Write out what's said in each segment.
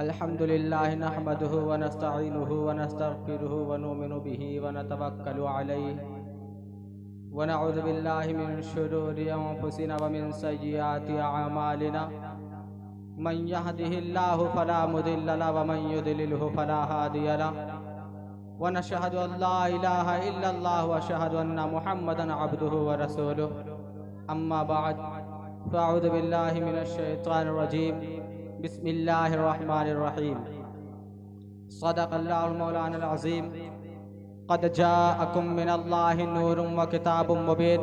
अल्हम्दुलिल्लाह नहमदुहु व नस्तईनुहु व नस्तगफिरुहु व नुमिनु बिही व नतवक्कलु अलैहि व नऊज़ु बिल्लाहि मिन शुरूरि अंफुसिना व मिन सय्यिआति अअमालिना मन यहदिहिल्लाहु फला मुदिल्ल लहु व मन युद्लिलहु फला हादिय लहु व नशहदु अन ला इलाहा इल्लल्लाह व अशहदु अन्ना मुहम्मदन अब्दुहु व रसूलुहु अम्मा बअद फ़अऊज़ु बिल्लाहि मिनश शैतानिर रजीम बिस्मिल्लाहिर रहमानिर रहीम सदक़ल्लाहुल मौलाना अज़ीम क़द जाअकुम मिनल्लाहि नूरुम व किताबुम मुबीन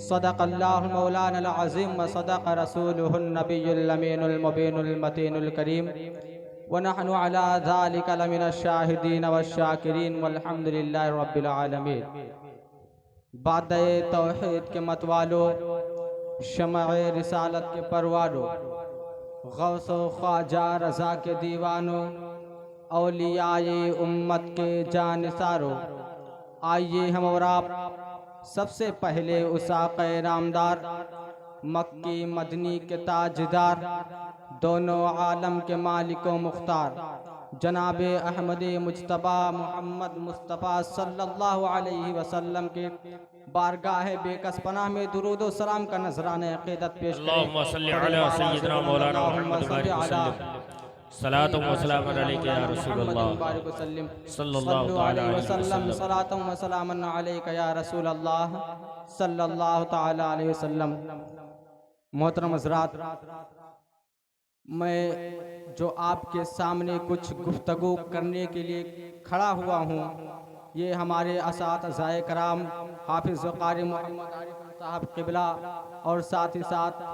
सदक़ल्लाहुल मौलाना अज़ीम व सदक़ रसूलुहुन नबियुल अमीनुल मुबीनुल मतीनुल करीम व नहनु अला ज़ालिका लमिनश शाहिदीन वश्शाकिरीन वल्हम्दुलिल्लाहि रब्बिल आलमीन। बादए तौहीद के मतवालों, शमए रिसालत के परवारों, गौसो ख्वाजा रज़ा के दीवानों, औलियाए उम्मत के जानिसारों, आइए हम और आप सबसे पहले उस आक़े नामदार, मक्की मदनी के ताजदार, दोनों आलम के मालिक व मुख्तार जनाब अहमद मुज्तबा मोहम्मद मुस्तफ़ा सल्लल्लाहु अलैहि वसल्लम के बारगाह बेकस पनाह में दुरूद व सलाम का नजराने अक़ीदत पेश अल्लाहुम्मा सल्लि अला सय्यिदना मौलाना मुहम्मद सलातु व सलाम अलैका या रसूलल्लाह सल्लल्लाहु अलैहि वसल्लम सलातु व सलाम अलैका या रसूलल्लाह सल्लल्लाहु तआला अलैहि वसल्लम। मोहतरम हज़रात, मैं जो आपके सामने कुछ गुफ्तगू करने के लिए खड़ा हुआ हूँ, ये हमारे असातिज़ाए कराम हाफिज़ व क़ारी मोहम्मद आरिफ साहब क़िबला और साथ ही साथ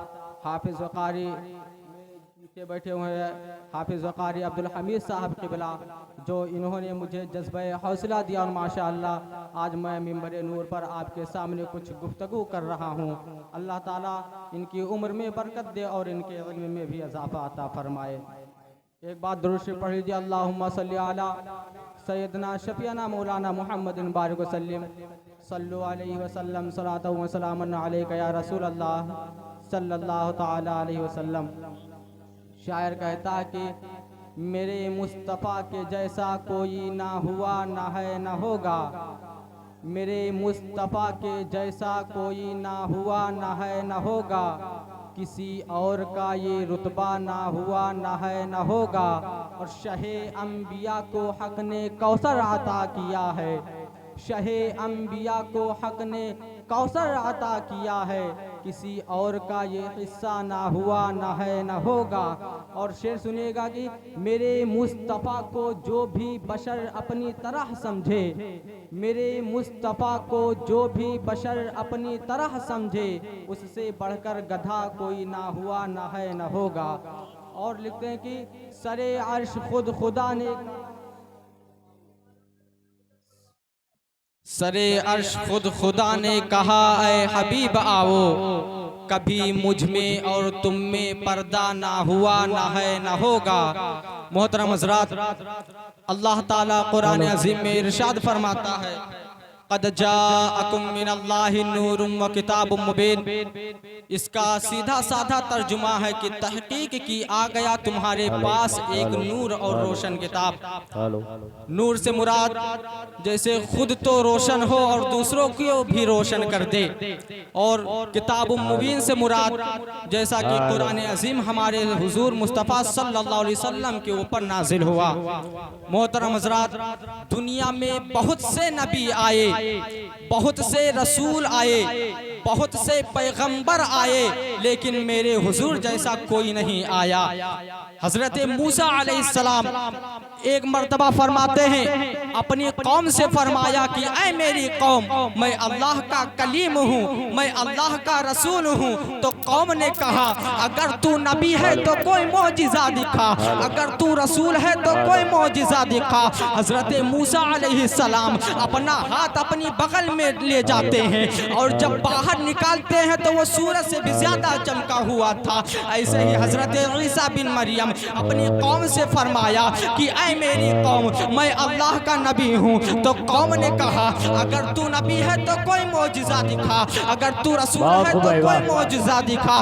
हाफिज़ व क़ारी पीछे बैठे हुए हैं हाफिज़ व क़ारी अब्दुल हमीद साहब क़िबला, जो इन्होंने मुझे जज्बे हौसला दिया और माशाअल्लाह आज मैं मिंबर नूर पर आपके सामने कुछ गुफ्तगू कर रहा हूँ। अल्लाह ताला इनकी उम्र में बरकत दे और इनके इल्म में भी इजाफ़ा अता फरमाए। एक बात दुरूद शरीफ पढ़ लीजिए, अल्लाहुम्मा सल्ली अला सय्यदना शफीअना मौलाना मुहम्मदिन बारिक व सल्लिम सल्लु अलैहि वसल्लम सलातु व सलामुन अलैका या रसूलल्लाह सल्लल्लाहु तआला अलैहि वसल्लम। शायर कहता है कि मेरे मुस्तफ़ा के जैसा कोई ना हुआ ना है ना होगा, मेरे मुस्तफ़ा के जैसा कोई ना हुआ ना है ना होगा, किसी और का ये रुतबा ना हुआ ना है ना होगा। और शहे अम्बिया को हक ने कौसर अता किया है, शहे अम्बिया को हक ने कौसर अता किया है, किसी और का ये हिस्सा ना हुआ ना है ना होगा। और शेर सुनिएगा कि मेरे मुस्तफ़ा को जो भी बशर अपनी तरह समझे, मेरे मुस्तफ़ा को जो भी बशर अपनी तरह समझे, उससे बढ़कर गधा कोई ना हुआ ना है ना होगा। और लिखते हैं कि सरे अर्श खुद खुदा ने, सरे अर्श खुद खुदा ने कहा ऐ हबीब आओ, कभी मुझ में और तुम में पर्दा ना हुआ ना है ना होगा। मोहतरम हज़रात, अल्लाह ताला कुरान अज़ीम में इरशाद फरमाता है, क़द जाअकुम मिनल्लाहि नूरुम व किताबुम मुबीन। इसका सीधा साधा तर्जुमा है कि तहकीक की आ गया तुम्हारे पास एक नूर और रोशन किताब। नूर से मुराद जैसे खुद तो रोशन हो और दूसरों को भी रोशन कर दे, और किताबुम मुबीन से मुराद जैसा कि कुरान अज़ीम हमारे हुजूर मुस्तफ़ा सल्लल्लाहु अलैहि वसल्लम के ऊपर नाजिल हुआ। मोहतरम हज़रात, दुनिया में बहुत से नबी आए, बहुत से रसूल आए, बहुत से पैगंबर आए, लेकिन मेरे हुजूर जैसा कोई नहीं आया। हजरत मूसा अलैहिस्सलाम एक मर्तबा फरमाते हैं, अपनी कौम से फरमाया कि ऐ मेरी कौम, मैं अल्लाह का कलीम हूँ, मैं अल्लाह का रसूल हूँ। तो कौम ने कहा, अगर तू नबी है तो कोई मौजिज़ा दिखा, अगर तू रसूल है तो कोई मौजिज़ा दिखा। हजरत मूसा अलैहिस्सलाम अपना हाथ अपनी बगल में ले जाते हैं और जब बाहर बाहर निकालते हैं तो वो सूरज से भी ज़्यादा चमका हुआ था। ऐसे ही हज़रत ईसा बिन मरियम अपनी कौम से फरमाया कि ऐ मेरी कौम, मैं अल्लाह का नबी हूँ। तो कौम ने कहा अगर तू नबी है तो कोई मौजिज़ा दिखा, अगर तू रसूल है तो कोई मौजिज़ा दिखा,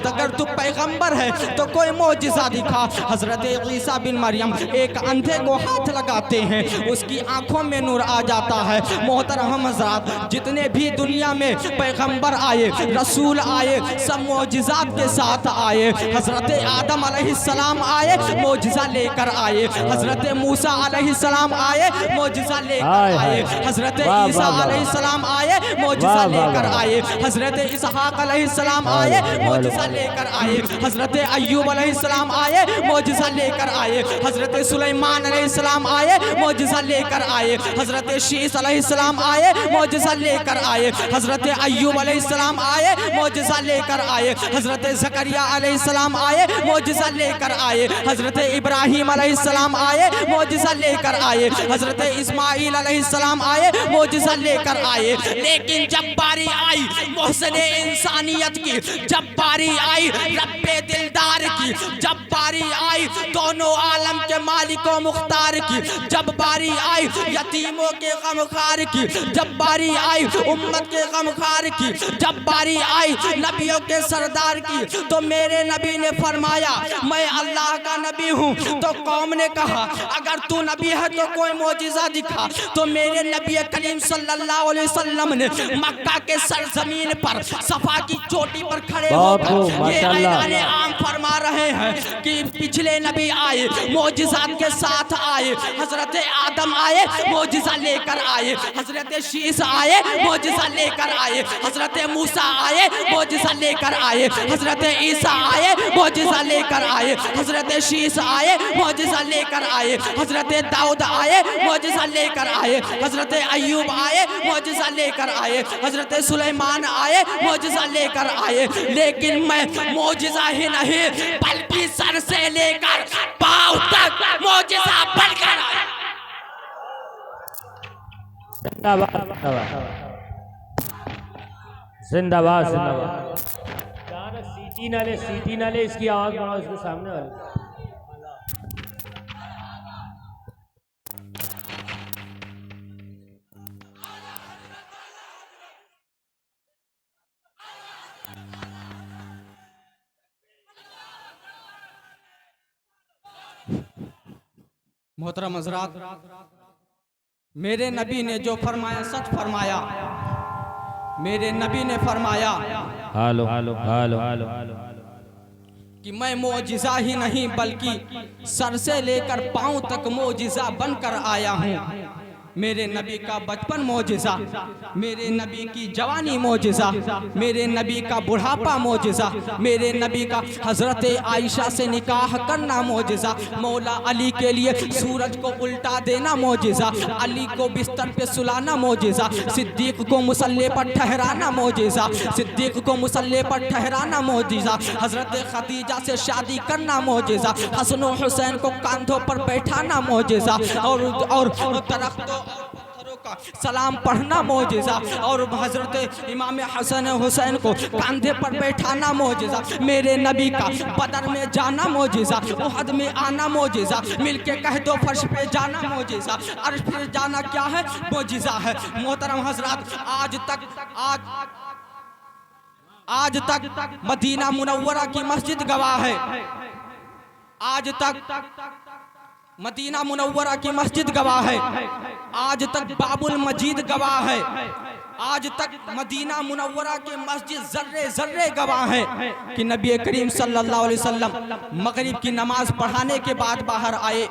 अगर तू पैगंबर है तो कोई मौजिज़ा दिखा। हज़रत ईसा बिन मरियम एक अंधे को हाथ लगाते हैं, उसकी आंखों में नूर आ जाता है। मोहतरम हज़रात, जितने भी दुनिया में पैगंबर आए, रसूल आए, सब मौजिज़ात के साथ आए। हज़रत आदम अलैहिस्सलाम आए, मौजिज़ा लेकर आए। हज़रत मूसा अलैहिस्सलाम आए, मौजिज़ा लेकर आए। हज़रत ईसा अलैहिस्सलाम आए, मौजिज़ा लेकर आए। हज़रत इसहाक अलैहिस्सलाम आए, मौजिज़ा लेकर आए। हज़रत अय्यूब अलैहिस्सलाम आए, मौजिज़ा लेकर आए। हज़रत सुलेमान अलैहिस्सलाम आए, मौजिज़ा लेकर आए। हज़रत शीस अलैहिस्सलाम आए, मौजिज़ा लेकर आए। हज़रत अय्यूब अलैहिस्सलाम आए, मौजिज़ा लेकर आए। हज़रत ज़करिया अलैहिस्सलाम आए, मौजिज़ा लेकर आए। हज़रत इब्राहीम अलैहिस्सलाम आए, मौजिज़ा लेकर आए। हज़रत इस्माईल अलैहिस्सलाम आए, मौजिज़ा लेकर आए। लेकिन जब बारी आई मोहसिने इंसानियत की, जब बारी आई रब्बे दिलदार की, जब बारी आई दोनों आलम के मालिक व मुख्तार की, जब बारी आई यतीमों के गमखार की, जब बारी आई उम्मत के गमखार की, जब बारी आई नबियों के सरदार की, तो मेरे नबी ने फरमाया मैं अल्लाह का नबी हूँ। तो कौम ने कहा अगर तू नबी है तो कोई मौजिज़ा दिखा। तो मेरे नबी करीम सल्लल्लाहु अलैहि वसल्लम ने मक्का के सरजमीन पर सफा की चोटी पर खड़े होकर ये ऐलान आम फरमा रहे हैं कि पिछले नबी आए, मौजिज़ात के साथ आए। हज़रत आदम आए, मौजिज़ा लेकर आए। हज़रत शीस आए, मौजिज़ा लेकर आए। हज़रत मूसा आए, मौजिज़ा लेकर आए। हज़रत ईसा आए, मौजिज़ा लेकर आए। हज़रत शीस आए, मौजिज़ा लेकर आए। हज़रत दाऊद आए, मौजिज़ा लेकर आए। हज़रत अय्यूब आए, मौजिज़ा लेकर आए। हज़रत सुलेमान आए, मौजिज़ा लेकर आए। लेकिन मैं मौजिज़ा ही नहीं बल्कि सर से लेकर पाँव तक मौजिज़ा बनकर आया। जिंदाबाद जिंदाबाद। सीटी नाले इसकी आवाज बढ़ाओ, इसके सामने वाले। मोहतरम हज़रात, मेरे नबी ने जो फरमाया सच फरमाया। मेरे नबी ने फरमाया हालो हालो हालो कि मैं मौजिज़ा ही नहीं बल्कि सर से लेकर पाँव तक मौजिज़ा बनकर आया हूँ। मेरे नबी का बचपन मौजिज़ा, मेरे नबी की जवानी मौजिज़ा, मेरे नबी का बुढ़ापा मौजिज़ा, मेरे नबी का हज़रत आयशा से निकाह करना मौजिज़ा, मौला अली के लिए सूरज को उल्टा देना मौजिज़ा, अली को बिस्तर पे सुलाना मौजिज़ा, सिद्दीक़ को मुसल्ले पर ठहराना मौजिज़ा, सिद्दीक़ को मुसल्ले पर ठहराना मौजिज़ा, हज़रत खदीजा से शादी करना मौजिज़ा, हसन और हुसैन को कांधों पर बैठाना मौजिज़ा, और दरख्तों का सलाम पढ़ना मौजिज़ा, और हज़रत इमाम हसन हुसैन को कंधे पर बैठाना मौजिज़ा। मेरे नबी का बदर में जाना मौजिज़ा, उहद में आना मौजिज़ा, मिलके कह दो फर्श पे जाना मौजिज़ा, अर्श पे जाना क्या है? मौजिज़ा है। मोहतरम हज़रात, आज तक मदीना मुनव्वरा की मस्जिद गवाह है। आज तक मदीना मुनव्वरा की मस्जिद गवाह है। आज तक बाबुल मजीद गवाह है। आज तक मदीना मुनव्वरा के मस्जिद जर्रे जर्रे गवाह है कि नबी करीम सल्लल्लाहु अलैहि वसल्लम मगरिब की नमाज पढ़ाने के बाद बाहर आए।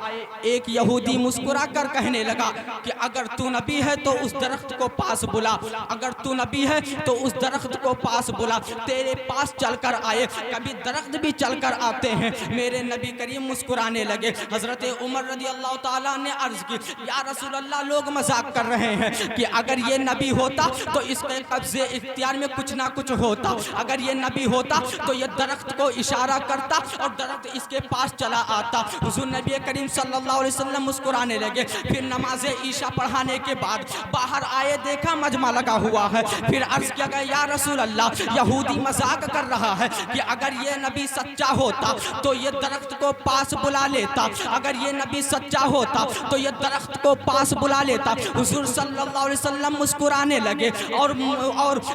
एक यहूदी मुस्कुरा कर कहने लगा कि अगर तू नबी है तो उस दरख्त को पास बुला, अगर तू नबी है तो उस दरख्त को पास बुला। तेरे पास चलकर आए, कभी दरख्त भी चलकर आते हैं। मेरे नबी करीम मुस्कुराने लगे। हजरत उमर रज़ी अल्लाह ताला ने अर्ज की, या रसूल अल्लाह, लोग मजाक कर रहे हैं कि अगर ये नबी होता तो इसके कब्जे इख्तियार में कुछ ना कुछ होता। अगर ये नबी होता तो ये दरख्त को इशारा करता और दरख्त इसके पास चला आता। हुजूर नबी करीम सल्लल्लाहु अलैहि वसल्लम मुस्कुराने लगे। फिर नमाज ईशा पढ़ाने के बाद बाहर आए, देखा मजमा लगा हुआ है। फिर अर्ज किया गया, या रसूल अल्लाह, यहूदी मजाक कर रहा है कि अगर ये नबी सच्चा होता तो ये दरख्त को पास बुला लेता, अगर ये नबी सच्चा होता तो ये दरख्त को पास बुला लेता। हुजूर सल्लल्लाहु अलैहि वसल्लम मुस्कुराने लगे और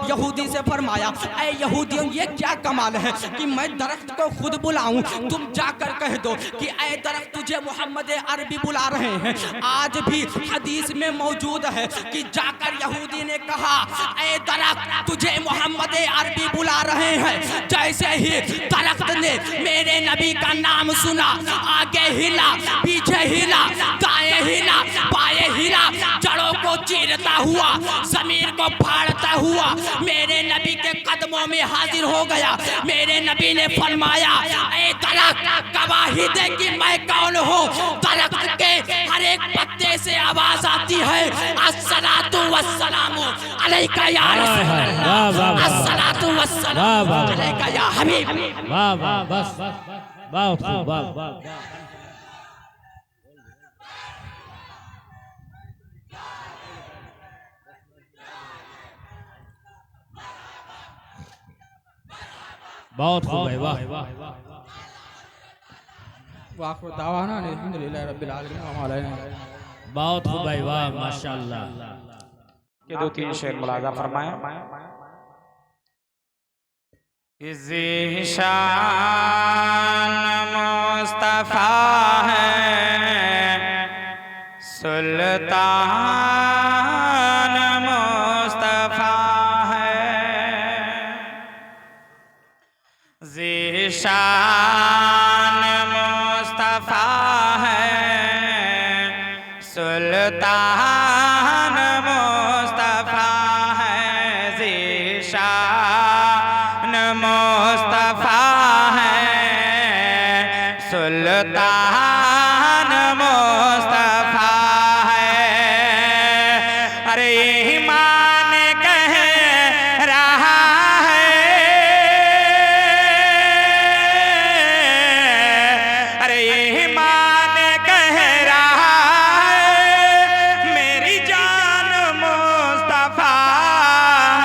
यहूदी से फरमाया, ऐ यहूदियों, ये क्या कमाल है कि मैं दरख्त को खुद बुलाऊं, तुम जाकर कह दो कि ऐ दरख्त, तुझे मोहम्मद अरबी बुला रहे हैं। आज भी हदीस में मौजूद है कि जाकर यहूदी ने कहा, ऐ दरख्त, तुझे मोहम्मद अरबी बुला रहे हैं। जैसे ही दरख्त ने मेरे नबी का नाम सुना, आगे हिला, पीछे हिला, दाएं हिला, बाएं हिला, जड़ों को चीरता हुआ, जमीन को फाड़ता हुआ मेरे नबी के कदमों में हाजिर हो गया। मेरे नबी ने फरमाया, ऐ दरख्त, गवाही दे कि मैं कौन हूँ। दरख्त के हर एक पत्ते से आवाज आती है, अस्सलातु वस्सलामु अलैका या रसूल अल्लाह, अस्सलातु वस्सलामु अलैका या हबीब। वाह वाह, बस वाह वाह वाह। बहुत खूब है, वाह वाखिर दावाना अल्हम्दुलिल्लाह रब्बिल आलमीन। बहुत खूब है, वाह माशाअल्लाह। ये 2-3 शेर मुलाजा फरमाएं। ज़ीशान मुस्तफ़ा है, सुल्तान मुस्तफ़ा है, ज़ीशान मुस्तफ़ा है, सुल्तान मुस्तफ़ा है, ज़ीशान मुस्तफ़ा है, सुल्तान मुस्तफ़ा है। अरे ईमान कह रहा है, अरे ईमान कह रहा है, मेरी जान मुस्तफ़ा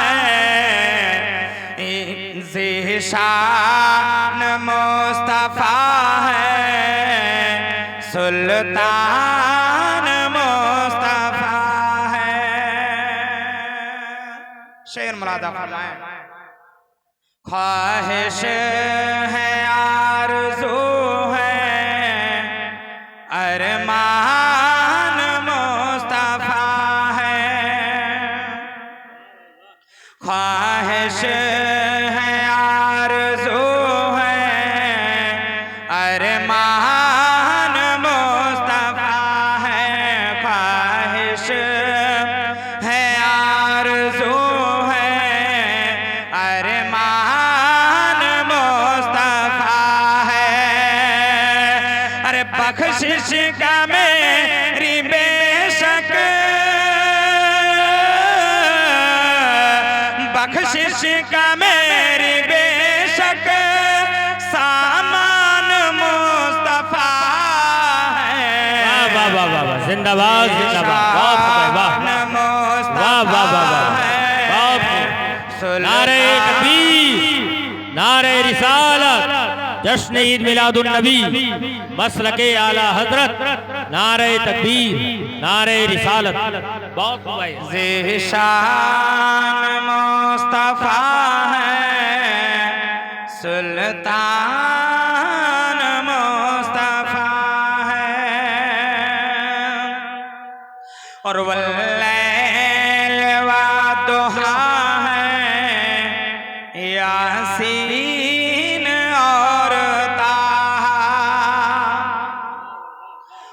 है, ज़ीशान मुस्तफ़ा है, सुल्तान मुस्तफ़ा है। शेर मुलादा फरमाएं। ख्वाहिश है, आरज़ू है, अरमान मुस्तफ़ा है, ख्वाहिश है, आरज़ू है, अरमान मुस्तफ़ा है, ख्वाहिश है, आरज़ू है, अरमान मुस्तफ़ा है। अरे बख्शिश का मेरी बेशक, बख्शिश का मेरी बेशक, सामान मुस्तफ़ा है। वाह वाह वाह वाह, जिंदाबाद जिंदाबाद, बहुत खूब है, वाह वाह वाह वाह वाह, बहुत खूब। नारे तकबीर, नारे रिसालत, जश्न ईद मिलादुन नबी, मसलके आला हजरत, नारे तकबीर, नारे रिसालत, बहुत खूब है। ज़ीशान मुस्तफ़ा है, सुल्तान मुस्तफ़ा है, और वल्लैल वद्दुहा है, यासीन और ताहा,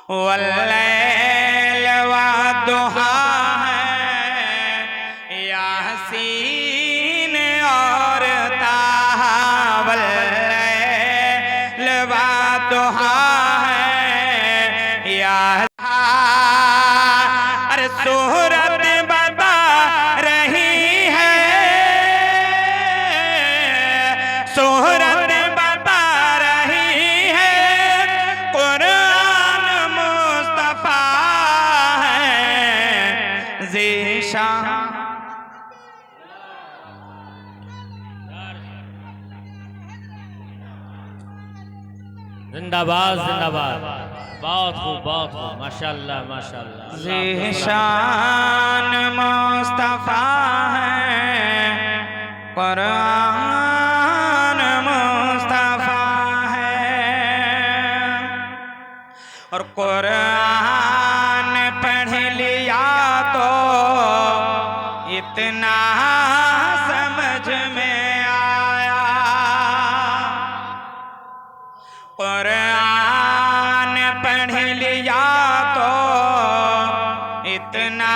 वल्लैल वद्दुहा है, यासीन और ताहा, वल्लैल वद्दुहा है, यासीन। अरे सूरत बता रही जिंदाबाद जिंदाबाद। बहुत खूब माशाल्लाह माशाल्लाह। ज़ीशान मुस्तफ़ा है, कुरान मुस्तफ़ा है, और कुरान पढ़ लिया तो इतना समझ में आया। कुरान पढ़ लिया तो इतना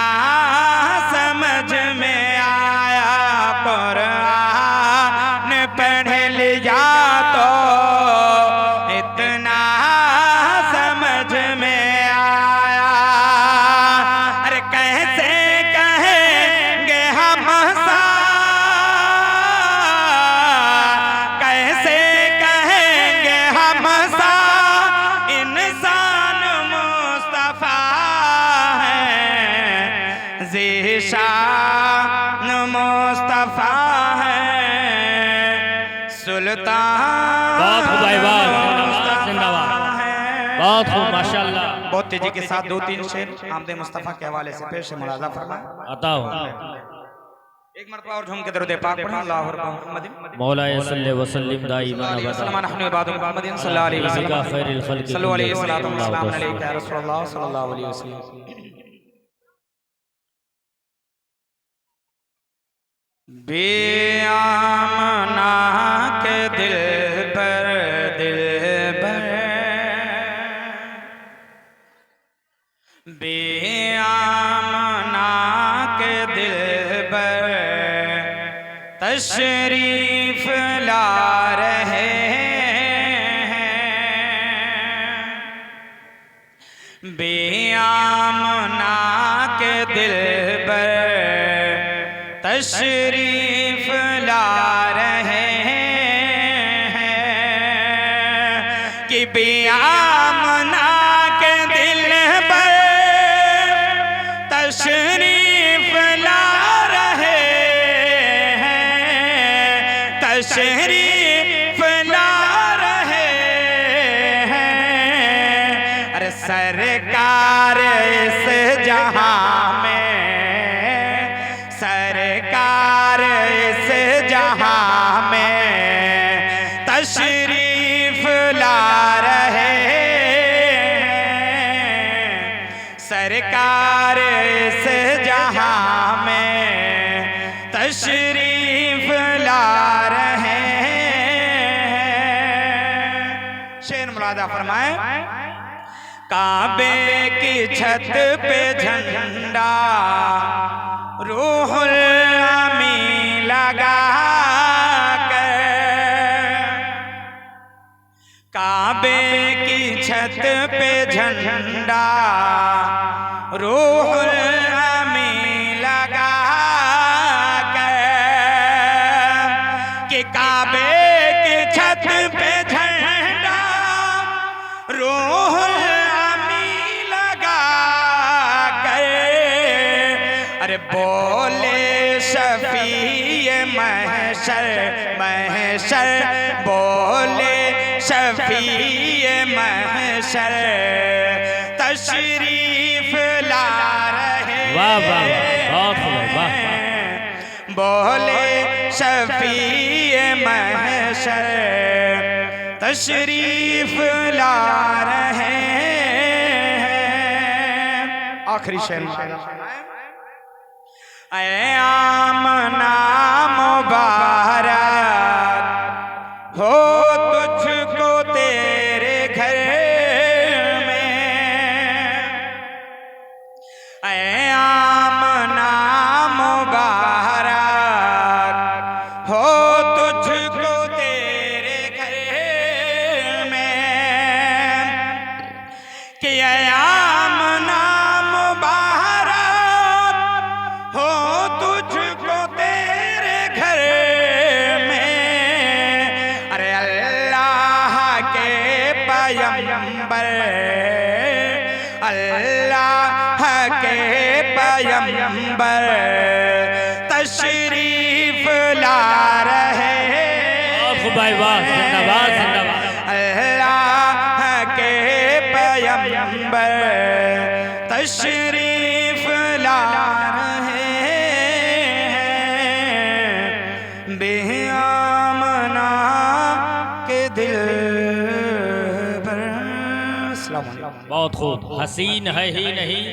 समझ में आया। कुरान पढ़ लिया तो इतना समझ में आया। अरे कैसे कहेंगे हम सा, कैसे कहेंगे हम सा इंसान मुस्तफा है। ज़ीशान मुस्तफा है, सुल्तान बहुत खूब भाई, वाह जिंदाबाद। बहुत खूब माशाल्लाह। बहुत तेजी के साथ 2-3 शेर आमदे मुस्तफा के हवाले से पेश मुलाजा फरमाएं। अता हो एक मरतबा और झूम के दरूद पाक पढ़ें। अल्लाहु अकबर। मौलाए सल्ले व सल्लिम दाइमन अबदा सल्लल्लाहु अलैहि वसल्लम खैरिल खल्क़ि सल्लल्लाहु अलैहि वसल्लम या रसूलल्लाह सल्लल्लाहु अलैहि वसल्लम। बेआमना के दिल पर बेआमना के दिल पर तशरीफ ला रहे हैं। बेआमना के दिल पर तशरीफ ला रहे हैं कि बेआमना के दिल पर तशरीफ ला रहे हैं। तशरीफ ला रहे हैं। अरे सरकार इस जहां में, सरकार इस जहां में तशरीफ ला रहे हैं। सरकार इस जहां में तशरीफ ला रहे हैं। शेर मुलादा फरमाए। काबे की छत पे झंडा रूहुल अमीन लगा कर, काबे की छत पे झंडा रूहुल अमीन लगा कर, कि काबे की छत पे झंडा रूहुल अमीन लगा कर, अरे बोले शफीए महशर महशर, बोले शफीए महशर तशरीफ ला रहे। वाह वाह बहुत खूब वाह। बोले शफीए महशर तशरीफ ला रहे हैं। आखिरी शेर। ऐ आमना मुबारक हो तुझको तेरे घर में। ऐ आमना मुबारक हो तुझको तेरे घर में, कि ऐ आमना मुबारक हो तुझको तेरे घर में। अरे अल्लाह के पैगंबर, अल्लाह के पैगंबर तशरीफ ला रहे हैं। भाई वाह जिंदाबाद जिंदाबाद। अल्लाह पैगंबर तशरीफ ला रहे हैं बेआमना के दिल पर। बहुत खूब, हसीन है ही नहीं।